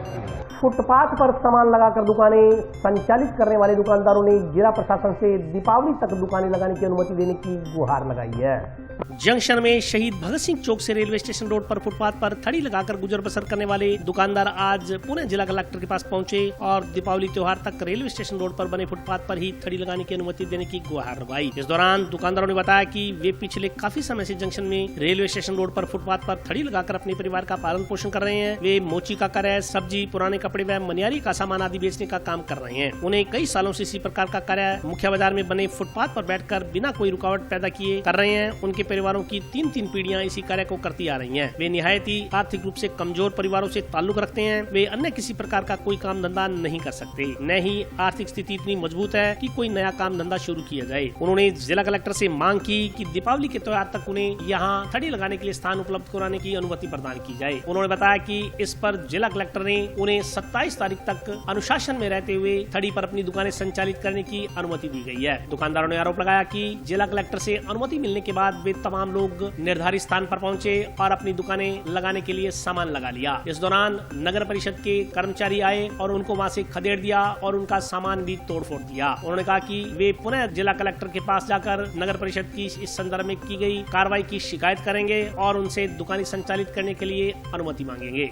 फुटपाथ पर सामान लगाकर दुकानें संचालित करने वाले दुकानदारों ने जिला प्रशासन से दीपावली तक दुकानें लगाने की अनुमति देने की गुहार लगाई है। जंक्शन में शहीद भगत सिंह चौक से रेलवे स्टेशन रोड पर फुटपाथ पर थड़ी लगाकर गुजर बसर करने वाले दुकानदार आज पुणे जिला कलेक्टर के पास पहुंचे और दीपावली त्योहार तक रेलवे स्टेशन रोड पर बने फुटपाथ पर ही थड़ी लगाने की अनुमति देने की गुहार लगाई। इस दौरान दुकानदारों ने बताया कि वे पिछले काफी समय से जंक्शन में रेलवे स्टेशन रोड पर फुटपाथ पर थड़ी लगाकर अपने परिवार का पालन पोषण कर रहे हैं। वे मोची का कार्य, सब्जी, पुराने कपड़े व मनियारी का सामान आदि बेचने का काम कर रहे हैं। उन्हें कई सालों से इसी प्रकार का कार्य मुख्य बाजार में बने फुटपाथ पर बैठकर बिना कोई रुकावट पैदा किए कर रहे हैं। उनके परिवारों की तीन पीढ़ियां इसी कार्य को करती आ रही हैं। वे निहायत ही आर्थिक रूप से कमजोर परिवारों से ताल्लुक रखते हैं। वे अन्य किसी प्रकार का कोई काम धंधा नहीं कर सकते, न ही आर्थिक स्थिति इतनी मजबूत है कि कोई नया काम धंधा शुरू किया जाए। उन्होंने जिला कलेक्टर से मांग की कि दीपावली के त्योहार तक उन्हें यहाँ थड़ी लगाने के लिए स्थान उपलब्ध कराने की अनुमति प्रदान की जाए। उन्होंने बताया कि इस पर जिला कलेक्टर ने उन्हें 27 तारीख तक अनुशासन में रहते हुए थड़ी पर अपनी दुकानें संचालित करने की अनुमति दी गई है। दुकानदारों ने आरोप लगाया कि जिला कलेक्टर से अनुमति मिलने के बाद वे तमाम लोग निर्धारित स्थान पर पहुंचे और अपनी दुकानें लगाने के लिए सामान लगा लिया। इस दौरान नगर परिषद के कर्मचारी आए और उनको वहां से खदेड़ दिया और उनका सामान भी तोड़फोड़ दिया। उन्होंने कहा कि वे पुनः जिला कलेक्टर के पास जाकर नगर परिषद की इस संदर्भ में की गई कार्रवाई की शिकायत करेंगे और उनसे दुकानें संचालित करने के लिए अनुमति मांगेंगे।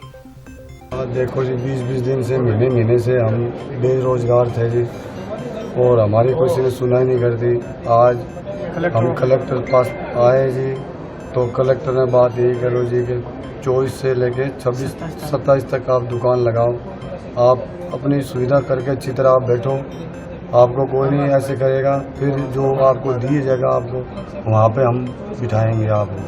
देखो जी 20-20 दिन से महीने से हम बेरोजगार थे जी और हमारी किसी ने सुनाई नहीं करती। आज हम कलेक्टर पास आए जी तो कलेक्टर ने बात यही करो जी कि 24 से लेके 26-27 तक आप दुकान लगाओ, आप अपनी सुविधा करके अच्छी तरह आप बैठो, आपको कोई नहीं ऐसे करेगा, फिर जो आपको दी जगह आपको वहाँ पे हम बिठाएंगे आपको।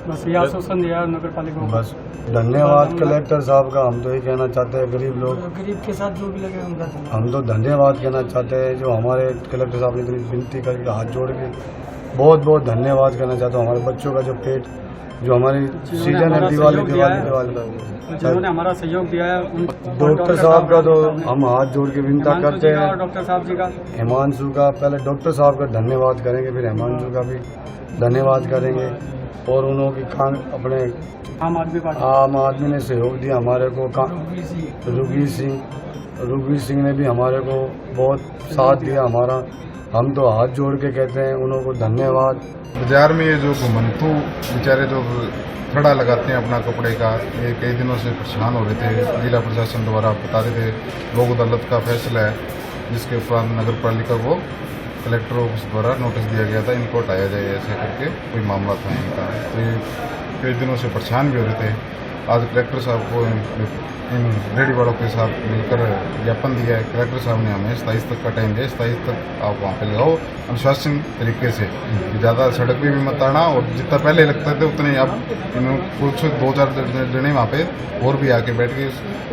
बस ये आश्वासन दिया नगर पालिका को। बस धन्यवाद कलेक्टर साहब का। हम तो ये कहना चाहते हैं गरीब लोग, गरीब के साथ जो भी लगे हम तो धन्यवाद कहना चाहते हैं जो हमारे कलेक्टर साहब ने इतनी विनती करके हाथ जोड़ के बहुत बहुत धन्यवाद करना चाहता हूँ। हमारे बच्चों का जो पेट जो हमारी सीजन है दिवाली जिन्होंने हमारा सहयोग दिया है डॉक्टर साहब का तो हम हाथ जोड़ के विनता करते हैं। डॉक्टर साहब जी का, हिमांशु का, पहले डॉक्टर साहब का धन्यवाद करेंगे, फिर हिमांशु का भी धन्यवाद करेंगे और उन्होंने अपने आम आदमी ने सहयोग दिया हमारे को। रघुवीर सिंह ने भी हमारे को बहुत साथ दिया हमारा। हम तो हाथ जोड़ के कहते हैं उनको धन्यवाद। बाजार में ये जो घुमंतु बेचारे जो खड़ा लगाते हैं अपना कपड़े का, ये कई दिनों से परेशान हो रहे थे। जिला प्रशासन द्वारा बता रहे थे लोक अदालत का फैसला है जिसके उपरांत नगर पालिका को कलेक्टर ऑफिस द्वारा नोटिस दिया गया था इनको हटाया जाए ऐसा करके कोई मामला था इनका। तो ये कई दिनों से परेशान भी हो रहे थे। आज कलेक्टर साहब को इन रेडी वालों के साथ मिलकर ज्ञापन दिया है। कलेक्टर साहब ने हमें 27 तक का टाइम दिया, 27 तक आप वहाँ पे लगाओ अनुशासन तरीके से, ज़्यादा सड़क भी मत आना और जितना पहले लगता थे उतने अब कुछ 2-4 जने वहाँ पे और भी आके बैठ के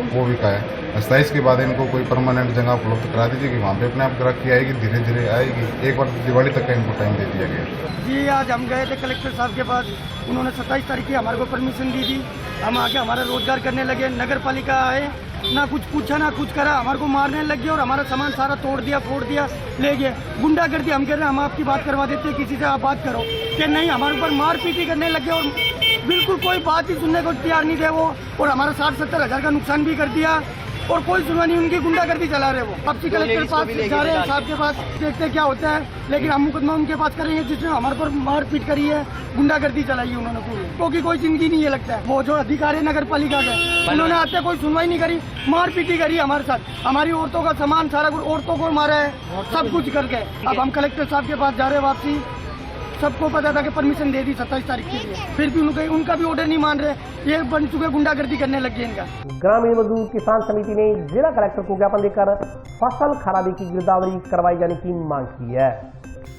वो भी कहा है। 27 के बाद इनको कोई परमानेंट जगह उपलब्ध करा दीजिए कि वहाँ पे अपने आप ग्राहकी आएगी, धीरे धीरे आएगी। एक बार दिवाली तक का इनको टाइम दे दिया गया जी। आज हम गए थे कलेक्टर साहब के पास, उन्होंने 27 तारीख की हमारे को परमिशन दी थी। हम आके हमारा रोजगार करने लगे। नगर पालिका आए, ना कुछ पूछा ना कुछ करा, हमारे को मारने लगे और हमारा सामान सारा तोड़ दिया, फोड़ दिया, ले गए, गुंडा कर दिया। हम कह रहे हैं हम आपकी बात करवा देते हैं, किसी से आप बात करो, कि नहीं हमारे ऊपर मार पीटी करने लगे और बिल्कुल कोई बात ही सुनने को तैयार नहीं थे वो। और हमारा 60-70 हज़ार का नुकसान भी कर दिया और कोई सुनवाई नहीं, उनकी गुंडागर्दी चला रहे वो। अब कलेक्टर पास जा रहे हैं, साहब के पास देखते हैं क्या होता है, लेकिन हम मुकदमा उनके पास करेंगे जिसने हमारे पर मारपीट करी है, गुंडागर्दी चलाई है उन्होंने पूरी, क्योंकि कोई जिंदगी नहीं है लगता है। वो जो अधिकारी नगर पालिका के उन्होंने आते कोई सुनवाई नहीं करी, मारपीटी करी हमारे साथ, हमारी औरतों का सामान सारा कुछ औरतों को मारा है, सब कुछ करके। अब हम कलेक्टर साहब के पास जा रहे हैं वापसी। सबको पता था कि परमिशन दे दी 27 तारीख के लिए, फिर भी उनका भी ऑर्डर नहीं मान रहे। ये बन चुके गुंडागर्दी करने लग गए इनका। ग्रामीण मजदूर किसान समिति ने जिला कलेक्टर को ज्ञापन देकर फसल खराबे की गिरदावरी करवाई जाने की मांग की है।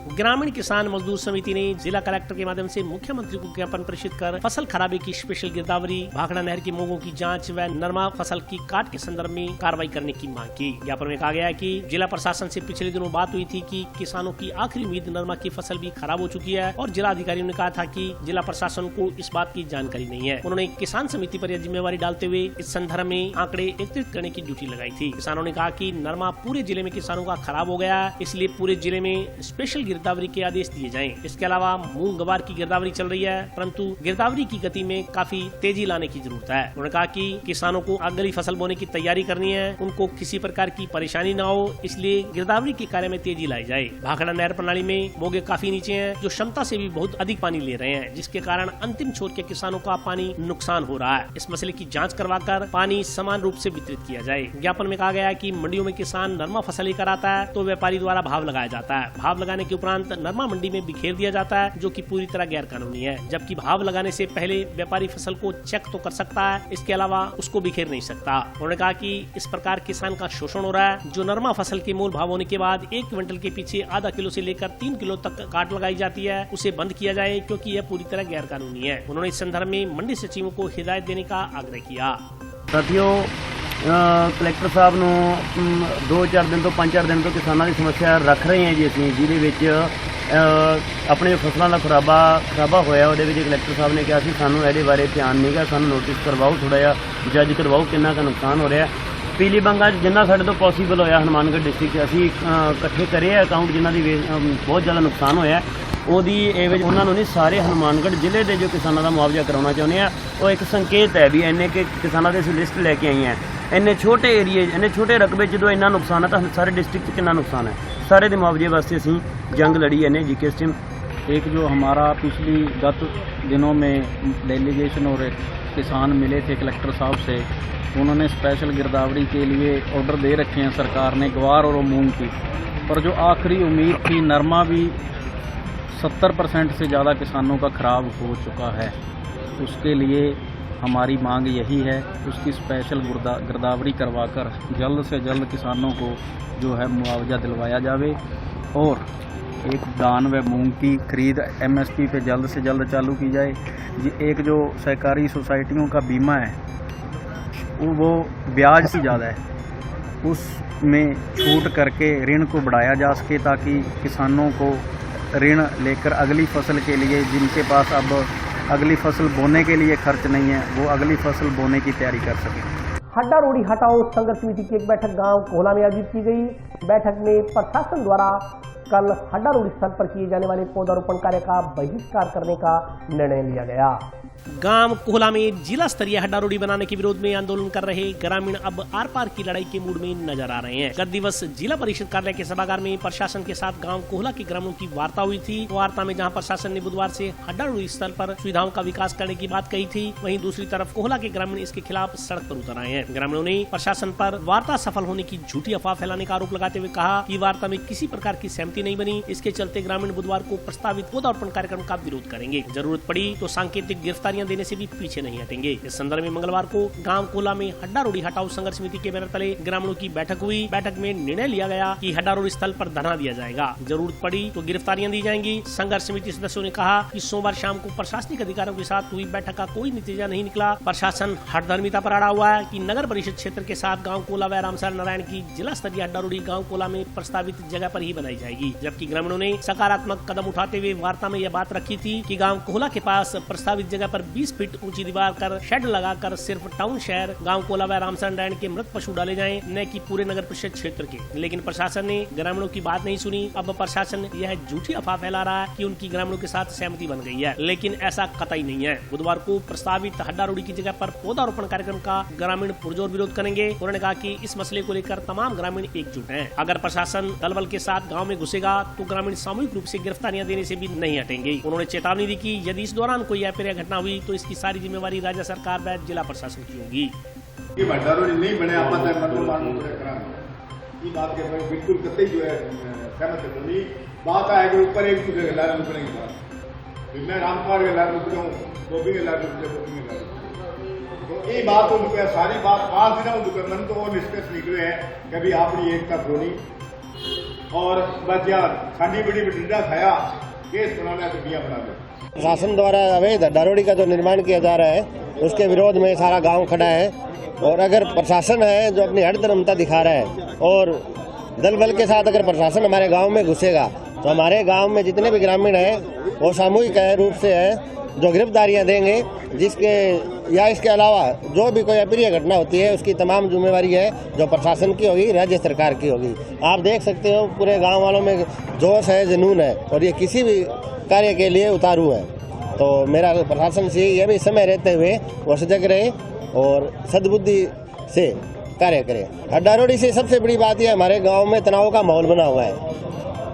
ग्रामीण किसान मजदूर समिति ने जिला कलेक्टर के माध्यम से मुख्यमंत्री को ज्ञापन प्रेषित कर फसल खराबे की स्पेशल गिरदावरी, भाखड़ा नहर की मोगों की जांच व नरमा फसल की काट के संदर्भ में कार्रवाई करने की मांग की। ज्ञापन में कहा गया है कि जिला प्रशासन से पिछले दिनों बात हुई थी कि किसानों की आखिरी उम्मीद नरमा की फसल भी खराब हो चुकी है और जिला अधिकारियों ने कहा था कि जिला प्रशासन को इस बात की जानकारी नहीं है। उन्होंने किसान समिति पर यह जिम्मेवारी डालते हुए इस संदर्भ में आंकड़े एकत्रित करने की ड्यूटी लगाई थी। किसानों ने कहा कि नरमा पूरे जिले में किसानों का खराब हो गया, इसलिए पूरे जिले में स्पेशल गिरदावरी के आदेश दिए जाएं। इसके अलावा मूंग गवार की गिरदावरी चल रही है, परंतु गिरदावरी की गति में काफी तेजी लाने की जरूरत है। उन्होंने कहा कि किसानों को अगली फसल बोने की तैयारी करनी है, उनको किसी प्रकार की परेशानी न हो, इसलिए गिरदावरी के कार्य में तेजी लाई जाए। भाखड़ा नहर प्रणाली में मोगे काफी नीचे हैं, जो क्षमता से भी बहुत अधिक पानी ले रहे हैं, जिसके कारण अंतिम छोर के किसानों का पानी नुकसान हो रहा है। इस मसले की जाँच करवाकर पानी समान रूप से वितरित किया जाए। ज्ञापन में कहा गया है कि मंडियों में किसान नरमा फसल लेकर आता है तो व्यापारी द्वारा भाव लगाया जाता है। भाव लगाने के उपरांत नरमा मंडी में बिखेर दिया जाता है, जो कि पूरी तरह गैर कानूनी है। जबकि भाव लगाने से पहले व्यापारी फसल को चेक तो कर सकता है, इसके अलावा उसको बिखेर नहीं सकता। उन्होंने कहा कि इस प्रकार किसान का शोषण हो रहा है। जो नरमा फसल के मूल भाव होने के बाद 1 क्विंटल के पीछे आधा किलो से लेकर 3 किलो तक काट लगाई जाती है, उसे बंद किया जाए, क्योंकि यह पूरी तरह गैर कानूनी है। उन्होंने इस संदर्भ में मंडी सचिवों को हिदायत देने का आग्रह किया। साथियों, कलेक्टर साहब ਨੂੰ 2-4 दिन तो 5-4 दिन तो किसानों की समस्या रख रहे हैं जी। ਅਸੀਂ ਜਿਹਦੇ ਵਿੱਚ ਆਪਣੇ ਫਸਲਾਂ ਦਾ ਖਰਾਬਾ ਹੋਇਆ, ਉਹਦੇ ਵਿੱਚ ਕਲੈਕਟਰ ਸਾਹਿਬ ਨੇ ਕਿਹਾ ਸੀ ਸਾਨੂੰ ਇਹਦੇ ਬਾਰੇ ਧਿਆਨ ਨਹੀਂ ਗਾ, ਸਾਨੂੰ ਨੋਟਿਸ ਕਰਵਾਓ, ਥੋੜਾ ਜਿਹਾ ਜੱਜ ਕਰਵਾਓ ਕਿੰਨਾ ਕੁ ਨੁਕਸਾਨ ਹੋ ਰਿਹਾ। ਪੀਲੀ ਬੰਗਾ ਜਿੰਨਾ ਸਾਡੇ ਤੋਂ ਪੋਸੀਬਲ ਹੋਇਆ ਹਨੂੰਮਾਨਗੜ੍ਹ ਡਿਸਟ੍ਰਿਕਟ ਅਸੀਂ ਇਕੱਠੇ ਕਰੇ ਆ ਅਕਾਊਂਟ ਜਿਨ੍ਹਾਂ ਦੀ ਬਹੁਤ ਜ਼ਿਆਦਾ ਨੁਕਸਾਨ ਹੋਇਆ, ਉਹਦੀ एवज ਉਹਨਾਂ ਨੂੰ ਨਹੀਂ ਸਾਰੇ ਹਨੂੰਮਾਨਗੜ੍ਹ ਜ਼ਿਲ੍ਹੇ ਦੇ ਜੋ ਕਿਸਾਨਾਂ ਦਾ ਮੁਆਵਜ਼ਾ ਕਰਾਉਣਾ ਚਾਹੁੰਦੇ ਆ। ਉਹ ਇੱਕ ਸੰਕੇਤ ਹੈ ਵੀ ਇੰਨੇ ਕਿ ਕਿਸਾਨਾਂ ਦੇ ਅਸੀਂ ਲਿਸਟ ਲੈ ਕੇ ਆਏ ਆ। ਇੰਨੇ ਛੋਟੇ ਏਰੀਏ ਇੰਨੇ ਛੋਟੇ ਰਕਬੇ ਜਦੋਂ ਇੰਨਾ ਨੁਕਸਾਨ ਹੈ ਤਾਂ ਸਾਰੇ डिस्ट्रिक्ट 'ਚ कितना नुकसान है, सारे ਦੇ मुआवजे वास्ते ਅਸੀਂ जंग लड़ी है जीके टीम। एक जो हमारा पिछली गत दिनों में डेलीगेशन और किसान मिले थे कलेक्टर साहब से, उन्होंने स्पेशल गिरदावरी के लिए ऑर्डर दे रखे हैं सरकार ने ग्वार और मूंग की, पर जो आखिरी उम्मीद थी नरमा भी 70% से ज़्यादा किसानों का ख़राब हो चुका है। उसके लिए हमारी मांग यही है उसकी स्पेशल गिरदावरी करवाकर जल्द से जल्द किसानों को जो है मुआवजा दिलवाया जावे और एक धान व मूंग की खरीद MSP पे जल्द से जल्द चालू की जाए। एक जो सहकारी सोसाइटियों का बीमा है वो ब्याज से ज़्यादा है, उसमें छूट करके ऋण को बढ़ाया जा सके ताकि किसानों को ऋण लेकर अगली फसल के लिए, जिनके पास अब अगली फसल बोने के लिए खर्च नहीं है, वो अगली फसल बोने की तैयारी कर सकें। हड्डा रोड़ी हटाओ संघर्ष समिति की एक बैठक गांव कोहला में आयोजित की गई। बैठक में प्रशासन द्वारा कल हड्डा रोड़ी स्थल पर किए जाने वाले पौधारोपण कार्य का बहिष्कार करने का निर्णय लिया गया। गांव कोहला में जिला स्तरीय हड्डा रोड़ी बनाने के विरोध में आंदोलन कर रहे ग्रामीण अब आर पार की लड़ाई के मूड में नजर आ रहे हैं। गत दिवस जिला परिषद कार्यालय के सभागार में प्रशासन के साथ गांव कोहला के ग्रामीणों की वार्ता हुई थी। वार्ता में जहां प्रशासन ने बुधवार से हड्डा रोड़ी स्थल पर सुविधाओं का विकास करने की बात कही थी, वहीं दूसरी तरफ कोहला के ग्रामीण इसके खिलाफ सड़क पर उतर आए हैं। ग्रामीणों ने प्रशासन पर वार्ता सफल होने की झूठी अफवाह फैलाने का आरोप लगाते हुए कहा कि वार्ता में किसी प्रकार की सहमति नहीं बनी। इसके चलते ग्रामीण बुधवार को प्रस्तावित पौधारोपण कार्यक्रम का विरोध करेंगे। जरूरत पड़ी तो सांकेतिक गिरफ्तारियां देने से भी पीछे नहीं हटेंगे। इस संदर्भ में मंगलवार को गांव कोहला में हड्डा रोड़ी हटाओ संघर्ष समिति के बैनर तले ग्रामीणों की बैठक हुई। बैठक में निर्णय लिया गया कि हड्डा रोड़ी स्थल पर धरना दिया जाएगा, जरूरत पड़ी तो गिरफ्तारियां दी जाएंगी। संघर्ष समिति सदस्यों ने कहा कि सोमवार शाम को प्रशासनिक अधिकारियों के साथ हुई बैठक का कोई नतीजा नहीं निकला। प्रशासन हठधर्मिता पर अड़ा हुआ है कि नगर परिषद क्षेत्र के साथ गाँव कोहला व रामसर नारायण की जिला स्तरीय हड्डा रोड़ी गाँव कोहला में प्रस्तावित जगह पर ही बनाई जाएगी, जबकि ग्रामीणों ने सकारात्मक कदम उठाते हुए वार्ता में यह बात रखी थी कि गाँव कोहला के पास प्रस्तावित जगह पर 20 फीट ऊंची दीवार कर शेड लगाकर सिर्फ टाउन शहर गांव कोहला व रामसर नारायण के मृत पशु डाले जाएं, न कि पूरे नगर परिषद क्षेत्र के। लेकिन प्रशासन ने ग्रामीणों की बात नहीं सुनी। अब प्रशासन यह झूठी अफवाह फैला रहा है कि उनकी ग्रामीणों के साथ सहमति बन गई है, लेकिन ऐसा कतई नहीं है। बुधवार को प्रस्तावित हड्डा रोड़ी की जगह पर पौधारोपण कार्यक्रम का ग्रामीण पुरजोर विरोध करेंगे। उन्होंने कहा कि इस मसले को लेकर तमाम ग्रामीण एकजुट हैं। अगर प्रशासन दल बल के साथ गाँव में घुसेगा तो ग्रामीण सामूहिक रूप से गिरफ्तारियां देने से भी नहीं हटेंगे। उन्होंने चेतावनी दी कि यदि इस दौरान कोई अप्रिय घटना हुई तो इसकी सारी जिम्मेवारी राज्य सरकार व जिला प्रशासन की होगी। ये हड्डा रोड़ी नहीं बने आप बात के बिल्कुल कतई जो है सहमत है। बात आएगी ऊपर एक दूसरे के लाल रुकने की बात, मैं रामकुमार के लाल रुक जाऊँ, गोभी के लाल रुक जाऊँ, तो ये बात उनको सारी बात 5 दिन उनको मन तो वो निष्कर्ष निकले हैं कभी आपकी एकता खोनी और बस यार खानी बड़ी बटिंडा खाया केस बनाना तो बिया बना दो। प्रशासन द्वारा अवैध हड्डा रोड़ी का जो निर्माण किया जा रहा है उसके विरोध में सारा गांव खड़ा है, और अगर प्रशासन है जो अपनी हठधर्मिता दिखा रहा है और दल बल के साथ अगर प्रशासन हमारे गांव में घुसेगा तो हमारे गांव में जितने भी ग्रामीण हैं वो सामूहिक रूप से है जो गिरफ्तारियां देंगे, जिसके या इसके अलावा जो भी कोई अप्रिय घटना होती है उसकी तमाम जिम्मेवारी है जो प्रशासन की होगी, राज्य सरकार की होगी। आप देख सकते हो पूरे गाँव वालों में जोश है, जुनून है और ये किसी भी कार्य के लिए उतारू है। तो मेरा प्रशासन से यह भी समय रहते हुए वो सजग रहे और सद्बुद्धि से कार्य करें। हड्डा रोड़ी से सबसे बड़ी बात यह हमारे गांव में तनाव का माहौल बना हुआ है,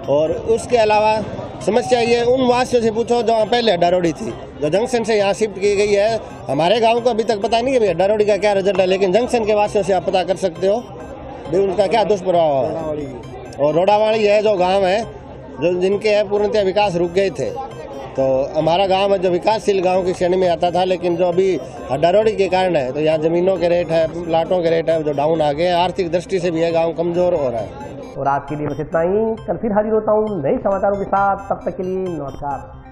और उसके अलावा समस्या ये उन वासियों से पूछो जहाँ पहले हड्डा रोड़ी थी, जो जंक्शन से यहाँ शिफ्ट की गई है। हमारे गांव को अभी तक पता नहीं है हड्डा रोड़ी का क्या रिजल्ट है, लेकिन जंक्शन के वासियों से आप पता कर सकते हो उनका क्या दुष्प्रभाव है। और रोडावाड़ी है जो गाँव है जो जिनके है पूर्णतः विकास रुक गए थे, तो हमारा गांव है जो विकासशील गांव की श्रेणी में आता था, लेकिन जो अभी हड्डा रोड़ी के कारण है तो यहाँ जमीनों के रेट है, प्लाटों के रेट है जो डाउन आ गए हैं। आर्थिक दृष्टि से भी है गांव कमजोर हो रहा है। और आज के लिए बस इतना ही। कल फिर हाजिर होता हूँ नए समाचारों के साथ, तब तक के लिए नमस्कार।